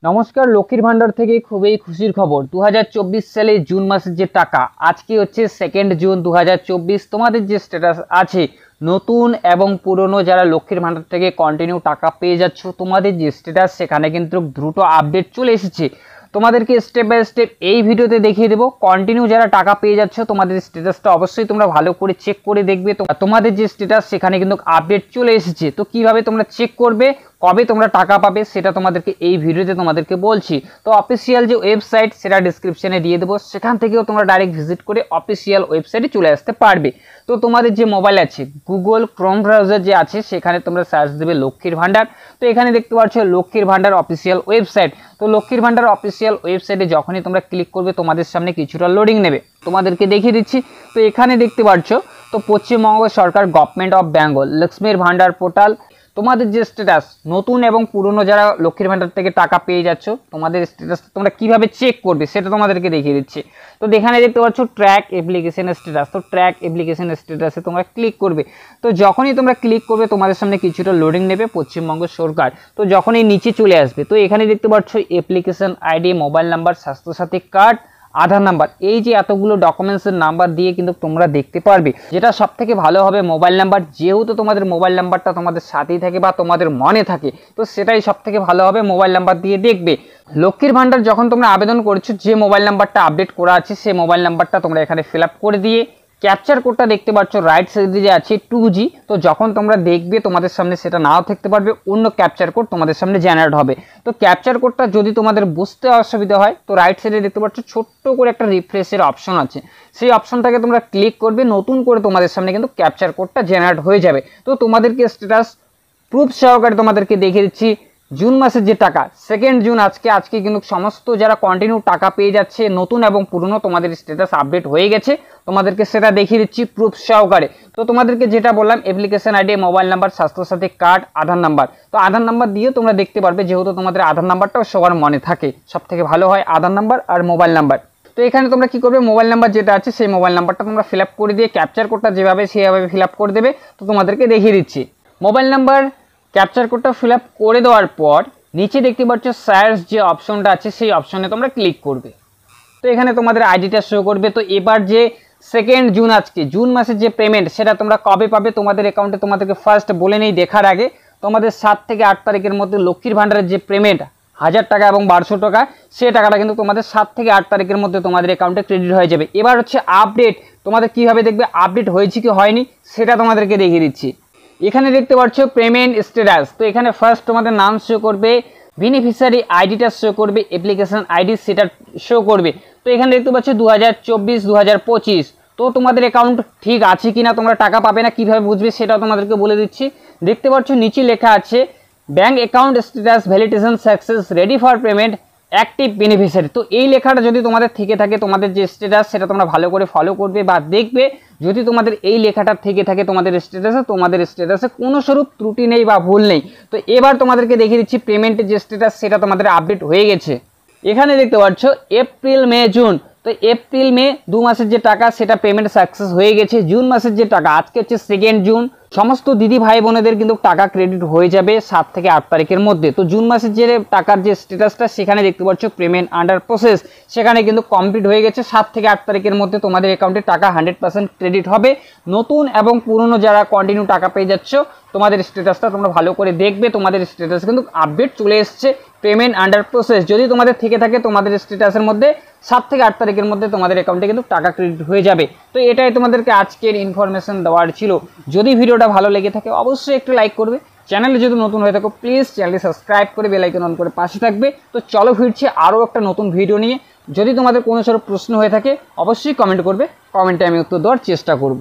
নমস্কার, লক্ষ্মীর ভান্ডার থেকে খুবই খুশির খবর। 2024 সালে জুন মাসের যে টাকা, আজকে হচ্ছে 2 জুন 2024। তোমাদের যে স্ট্যাটাস আছে, নতুন এবং পুরনো যারা লক্ষ্মীর ভান্ডার থেকে কন্টিনিউ টাকা পেয়ে যাচ্ছ, তোমাদের যে স্ট্যাটাস সেখানে কিন্তু দ্রুত আপডেট চলে এসেছে। তোমাদেরকে স্টেপ বাই স্টেপ এই ভিডিওতে দেখিয়ে দেবো। কন্টিনিউ যারা টাকা পেয়ে যাচ্ছ, তোমাদের স্ট্যাটাসটা অবশ্যই তোমরা ভালো করে চেক করে দেখবে। তোমাদের যে স্ট্যাটাস সেখানে কিন্তু আপডেট চলে এসেছে। তো কিভাবে তোমরা চেক করবে, কবে তোমরা টাকা পাবে, সেটা তোমাদেরকে এই ভিডিওতে তোমাদেরকে বলছি। তো অফিসিয়াল যে ওয়েবসাইট সেটা ডিসক্রিপশনে দিয়ে দেবো, সেখান থেকেও তোমরা ডাইরেক্ট ভিজিট করে অফিসিয়াল ওয়েবসাইটে চলে আসতে পারবে। তো তোমাদের যে মোবাইল আছে, গুগল ক্রোম ব্রাউজার যে আছে, সেখানে তোমরা সার্চ দেবে লক্ষ্মীর ভান্ডার। তো এখানে দেখতে পাচ্ছ লক্ষ্মীর ভান্ডার অফিসিয়াল ওয়েবসাইট। তো লক্ষ্মীর ভান্ডার অফিসিয়াল ওয়েবসাইটে যখনই তোমরা ক্লিক করবে, তোমাদের সামনে কিছুটা লোডিং নেবে। তোমাদেরকে দেখিয়ে দিচ্ছি। তো এখানে দেখতে পাচ্ছ, তো পশ্চিমবঙ্গ সরকার গভর্নমেন্ট অফ বেঙ্গল লক্ষ্মীর ভান্ডার পোর্টাল। তোমাদের যে স্ট্যাটাস, নতুন এবং পুরনো যারা লক্ষ্মীর ভান্ডার থেকে টাকা পেয়ে যাচ্ছ, তোমাদের স্ট্যাটাস তোমরা কিভাবে চেক করবে সেটা তোমাদেরকে দেখিয়ে দিচ্ছি। তো এখানে দেখতে পাচ্ছ ট্র্যাক অ্যাপ্লিকেশন স্ট্যাটাস। তো ট্র্যাক অ্যাপ্লিকেশন স্ট্যাটাসে তোমরা ক্লিক করবে। তো যখনই তোমরা ক্লিক করবে, তোমাদের সামনে কিছুটা লোডিং নেবে পশ্চিমবঙ্গ সরকার। তো যখনই নিচে চলে আসবে, তো এখানে দেখতে পাচ্ছ application ID, mobile number, Swasthya Sathi card, Aadhaar number, এই যে এতগুলো ডকুমেন্টসের নাম্বার দিয়ে কিন্তু তোমরা দেখতে পারবে। যেটা সব থেকে ভালো হবে মোবাইল নাম্বার, যেহেতু তোমাদের মোবাইল নাম্বারটা তোমাদের সাথেই থাকে বা তোমাদের মনে থাকে, তো সেটাই সব থেকে ভালো হবে, মোবাইল নাম্বার দিয়ে দেখবে। লক্ষ্মীর ভান্ডার যখন তোমরা আবেদন করছো, যে মোবাইল নাম্বারটা আপডেট করা আছে সেই মোবাইল নাম্বারটা তোমরা এখানে ফিল আপ করে দিয়ে ক্যাপচার কোডটা দেখতে পাচ্ছ রাইট সাইডে যে আছে 2G। তো যখন তোমরা দেখবে, তোমাদের সামনে সেটা নাও থাকতে পারবে, অন্য ক্যাপচার কোড তোমাদের সামনে জেনারেট হবে। তো ক্যাপচার কোডটা যদি তোমাদের বুঝতে অসুবিধা হয়, তো রাইট সাইডে দেখতে পাচ্ছ ছোট্ট করে একটা রিফ্রেশের অপশন আছে, সেই অপশনটাকে তোমরা ক্লিক করবে। নতুন করে তোমাদের সামনে কিন্তু ক্যাপচার কোডটা জেনারেট হয়ে যাবে। তো তোমাদেরকে স্ট্যাটাস প্রুফ সহকারে তোমাদেরকে দেখিয়ে দিচ্ছি। জুন মাসের যে টাকা, 2 জুন আজকে কিন্তু সমস্ত যারা কন্টিনিউ টাকা পেয়ে যাচ্ছে, নতুন এবং পুরনো, তোমাদের স্ট্যাটাস আপডেট হয়ে গেছে। তোমাদেরকে সেটা দেখিয়ে দিচ্ছি প্রুফ সহকারে। তো তোমাদেরকে যেটা বললাম, application ID, mobile number, Swasthya Sathi card, Aadhaar number. তো আধার নাম্বার দিয়েও তোমরা দেখতে পারবে, যেহেতু তোমাদের আধার নাম্বারটাও সবার মনে থাকে। সব থেকে ভালো হয় আধার নাম্বার আর মোবাইল নাম্বার। তো এখানে তোমরা কি করবে, মোবাইল নাম্বার যেটা আছে সেই মোবাইল নাম্বারটা তোমরা ফিল আপ করে দিয়ে ক্যাপচার কোডটা যেভাবে সেভাবে ফিল আপ করে দেবে। তো তোমাদেরকে দেখিয়ে দিচ্ছি। মোবাইল নাম্বার ক্যাপচার কোডটা ফিল আপ করে দেওয়ার পর নিচে দেখতে পাচ্ছ সার্চ যে অপশনটা আছে, সেই অপশনে তোমরা ক্লিক করবে। তো এখানে তোমাদের আইডিটা শো করবে। তো এবার যে 2 জুন, আজকে জুন মাসের যে পেমেন্ট, সেটা তোমরা কবে পাবে তোমাদের অ্যাকাউন্টে, তোমাদেরকে ফার্স্ট বলে নেই দেখার আগে। তোমাদের 7 থেকে 8 তারিখের মধ্যে লক্ষ্মীর ভান্ডারের যে পেমেন্ট 1000 টাকা এবং 1200 টাকা, সেই টাকাটা কিন্তু তোমাদের 7 থেকে 8 তারিখের মধ্যে তোমাদের অ্যাকাউন্টে ক্রেডিট হয়ে যাবে। এবার হচ্ছে আপডেট, তোমাদের কীভাবে দেখবে আপডেট হয়েছে কি হয়নি সেটা তোমাদেরকে দেখিয়ে দিচ্ছি। এখানে দেখতে পাচ্ছ পেমেন্ট স্ট্যাটাস। তো এখানে ফার্স্ট তোমাদের নাম শো করবে, বেনিফিশিয়ারি আইডিটা শো করবে, অ্যাপ্লিকেশন আইডি সেটা শো করবে। তো এখানে দেখতে পাচ্ছ 2024-2025। তো তোমাদের অ্যাকাউন্ট ঠিক আছে কিনা, তোমরা টাকা পাবে না কিভাবে বুঝবে সেটাও তোমাদেরকে বলে দিচ্ছি। দেখতে পাচ্ছ নিচে লেখা আছে bank account status validation success, ready for payment, active beneficiary. তো এই লেখাটা যদি তোমাদের থেকে থাকে, তোমাদের যে স্ট্যাটাস সেটা তোমরা ভালো করে ফলো করবে বা দেখবে। যদি তোমাদের এই লেখাটা থেকে থাকে তোমাদের স্ট্যাটাসে কোনো স্বরূপ ত্রুটি নেই বা ভুল নেই। তো এবার তোমাদেরকে দেখিয়ে দিচ্ছি পেমেন্টের যে স্ট্যাটাস সেটা তোমাদের আপডেট হয়ে গেছে। এখানে দেখতে পাচ্ছ এপ্রিল, মে, জুন। তো এপ্রিল, মে 2 মাসের যে টাকা সেটা পেমেন্ট সাকসেস হয়ে গেছে। জুন মাসের যে টাকা, আজকে হচ্ছে 2 জুন, সমস্ত দিদি ভাই বোনেদের কিন্তু টাকা ক্রেডিট হয়ে যাবে 7 থেকে 8 তারিখের মধ্যে। তো জুন মাসের যে টাকার যে স্ট্যাটাসটা, সেখানে দেখতে পাচ্ছ পেমেন্ট আন্ডার প্রসেস, সেখানে কিন্তু কমপ্লিট হয়ে গেছে। 7 থেকে 8 তারিখের মধ্যে তোমাদের অ্যাকাউন্টে টাকা 100% ক্রেডিট হবে। নতুন এবং পুরনো যারা কন্টিনিউ টাকা পেয়ে যাচ্ছ, তোমাদের স্ট্যাটাসটা তোমরা ভালো করে দেখবে। তোমাদের স্ট্যাটাস কিন্তু আপডেট চলে এসছে, পেমেন্ট আন্ডার প্রসেস। যদি তোমাদের থেকে থাকে, তোমাদের স্ট্যাটাসের মধ্যে 7 থেকে 8 তারিখের মধ্যে তোমাদের অ্যাকাউন্টে কিন্তু টাকা ক্রেডিট হয়ে যাবে। তো এটাই তোমাদেরকে আজকের ইনফরমেশন দেওয়ার ছিল। যদি ভিডিওটা ভালো লেগে থাকে, অবশ্যই একটু লাইক করবে। চ্যানেলে যদি নতুন হয়ে থাকো, প্লিজ চ্যানেলটি সাবস্ক্রাইব করে বেল আইকন অন করে পাশে থাকবে। তো চলো ফিরছি আরও একটা নতুন ভিডিও নিয়ে। যদি তোমাদের কোনো সব প্রশ্ন হয়ে থাকে, অবশ্যই কমেন্ট করবে, কমেন্টে আমি উত্তর দেওয়ার চেষ্টা করব।